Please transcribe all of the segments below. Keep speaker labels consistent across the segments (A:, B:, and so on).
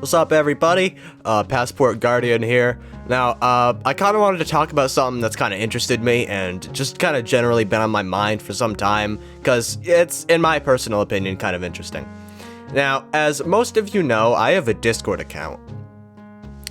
A: What's up, everybody? Passport Guardian here. Now, I kind of wanted to talk about something that's kind of interested me and just kind of generally been on my mind for some time, because it's, in my personal opinion, kind of interesting. Now, as most of you know, I have a Discord account.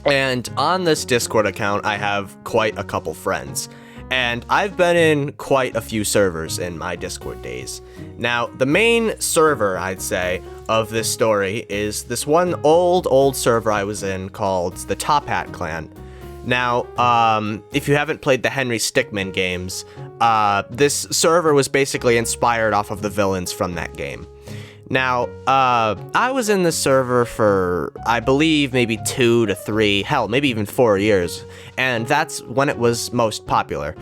A: And on this Discord account, I have quite a couple friends. And I've been in quite a few servers in my Discord days. Now, the main server, I'd say, of this story is this one old server I was in called the Top Hat Clan. Now, if you haven't played the Henry Stickmin games, this server was basically inspired off of the villains from that game. Now, I was in this server for, I believe, maybe 2 to 3, hell, maybe even 4 years, and that's when it was most popular.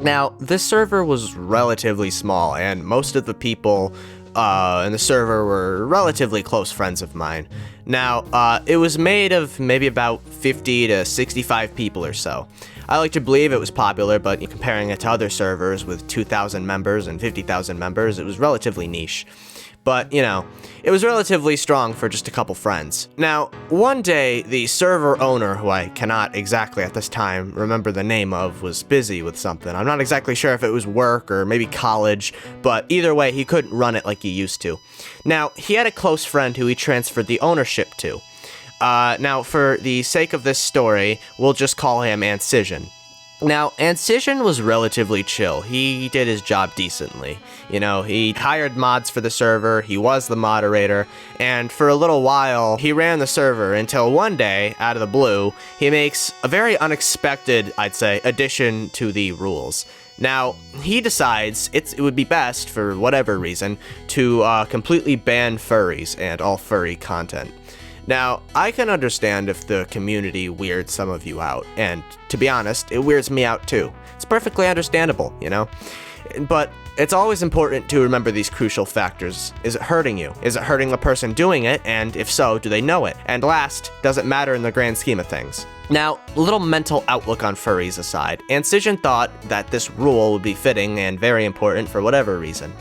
A: Now, this server was relatively small, and most of the people in the server were relatively close friends of mine. Now, it was made of maybe about 50 to 65 people or so. I like to believe it was popular, but comparing it to other servers with 2,000 members and 50,000 members, it was relatively niche. But, you know, it was relatively strong for just a couple friends. Now, one day, the server owner, who I cannot exactly at this time remember the name of, was busy with something. I'm not exactly sure if it was work or maybe college, but either way, he couldn't run it like he used to. Now, he had a close friend who he transferred the ownership to. Now, for the sake of this story, we'll just call him Ancision. Now, Ancision was relatively chill. He did his job decently. You know, he hired mods for the server, he was the moderator, and for a little while, he ran the server until one day, out of the blue, he makes a very unexpected, I'd say, addition to the rules. Now, he decides it would be best, for whatever reason, to completely ban furries and all furry content. Now, I can understand if the community weirds some of you out, and to be honest, it weirds me out too. It's perfectly understandable, you know? But it's always important to remember these crucial factors. Is it hurting you? Is it hurting the person doing it? And if so, do they know it? And last, does it matter in the grand scheme of things? Now, a little mental outlook on furries aside, Ancision thought that this rule would be fitting and very important for whatever reason.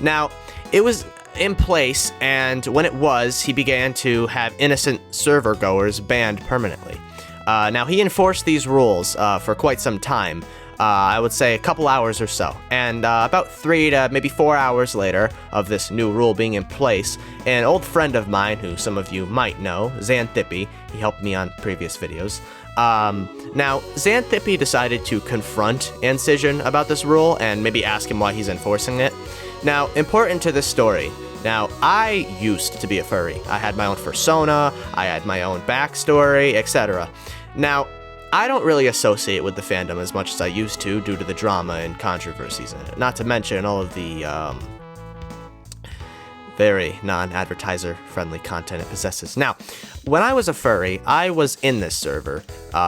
A: Now, it was in place, and when it was, he began to have innocent server goers banned permanently. Now, he enforced these rules for quite some time, I would say a couple hours or so, and about 3 to maybe 4 hours later of this new rule being in place, an old friend of mine, who some of you might know, Xanthippy, he helped me on previous videos. Now, Xanthippy decided to confront Ancision about this rule and maybe ask him why he's enforcing it. Now, important to this story, now, I used to be a furry. I had my own persona, I had my own backstory, etc. Now, I don't really associate with the fandom as much as I used to due to the drama and controversies in it, not to mention all of the very non-advertiser friendly content it possesses. Now, when I was a furry, I was in this server.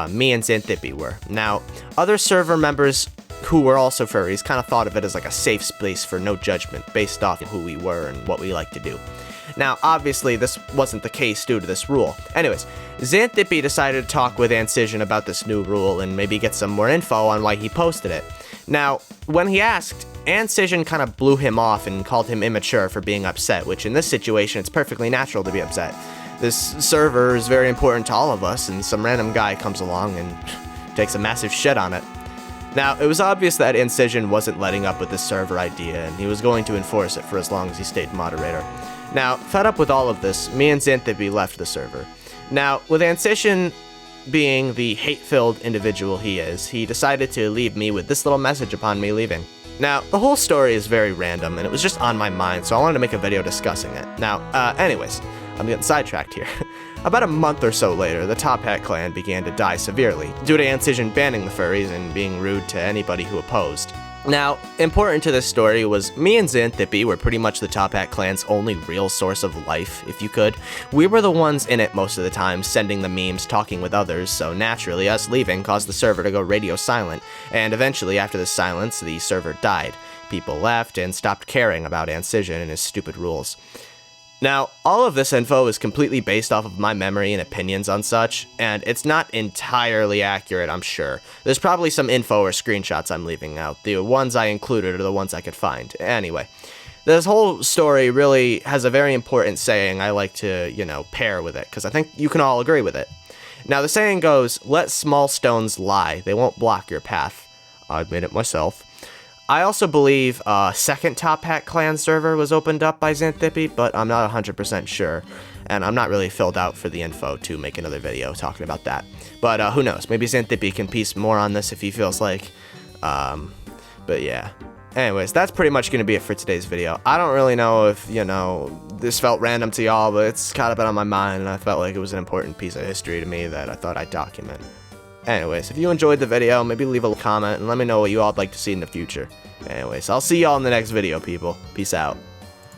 A: Me and Xanthippy were. Now, other server members who were also furries kind of thought of it as like a safe space for no judgment based off of who we were and what we like to do. Now, obviously, this wasn't the case due to this rule. Anyways, Xanthippy decided to talk with Ancision about this new rule and maybe get some more info on why he posted it. Now, when he asked, Ancision kind of blew him off and called him immature for being upset, which in this situation, it's perfectly natural to be upset. This server is very important to all of us, and some random guy comes along and takes a massive shit on it. Now, it was obvious that Ancision wasn't letting up with this server idea, and he was going to enforce it for as long as he stayed moderator. Now, fed up with all of this, me and Xanthippy left the server. Now, with Ancision being the hate-filled individual he is, he decided to leave me with this little message upon me leaving. Now, the whole story is very random, and it was just on my mind, so I wanted to make a video discussing it. Now, anyways, I'm getting sidetracked here. About a month or so later, the Top Hat clan began to die severely, due to Ancision banning the furries and being rude to anybody who opposed. Now, important to this story was me and Xanthippy were pretty much the Top Hat clan's only real source of life, if you could. We were the ones in it most of the time, sending the memes, talking with others, so naturally us leaving caused the server to go radio silent, and eventually after the silence, the server died. People left and stopped caring about Ancision and his stupid rules. Now, all of this info is completely based off of my memory and opinions on such, and it's not entirely accurate, I'm sure. There's probably some info or screenshots I'm leaving out. The ones I included are the ones I could find. Anyway, this whole story really has a very important saying I like to, pair with it, because I think you can all agree with it. Now, the saying goes, let small stones lie. They won't block your path. I've made it myself. I also believe a second Top Hat clan server was opened up by Xanthippe, but I'm not 100% sure. And I'm not really filled out for the info to make another video talking about that. But who knows? Maybe Xanthippe can piece more on this if he feels like. But yeah. Anyways, that's pretty much going to be it for today's video. I don't really know if, this felt random to y'all, but it's kind of been on my mind, and I felt like it was an important piece of history to me that I thought I'd document. Anyways, if you enjoyed the video, maybe leave a comment and let me know what you all would like to see in the future. Anyways, I'll see y'all in the next video, people. Peace out.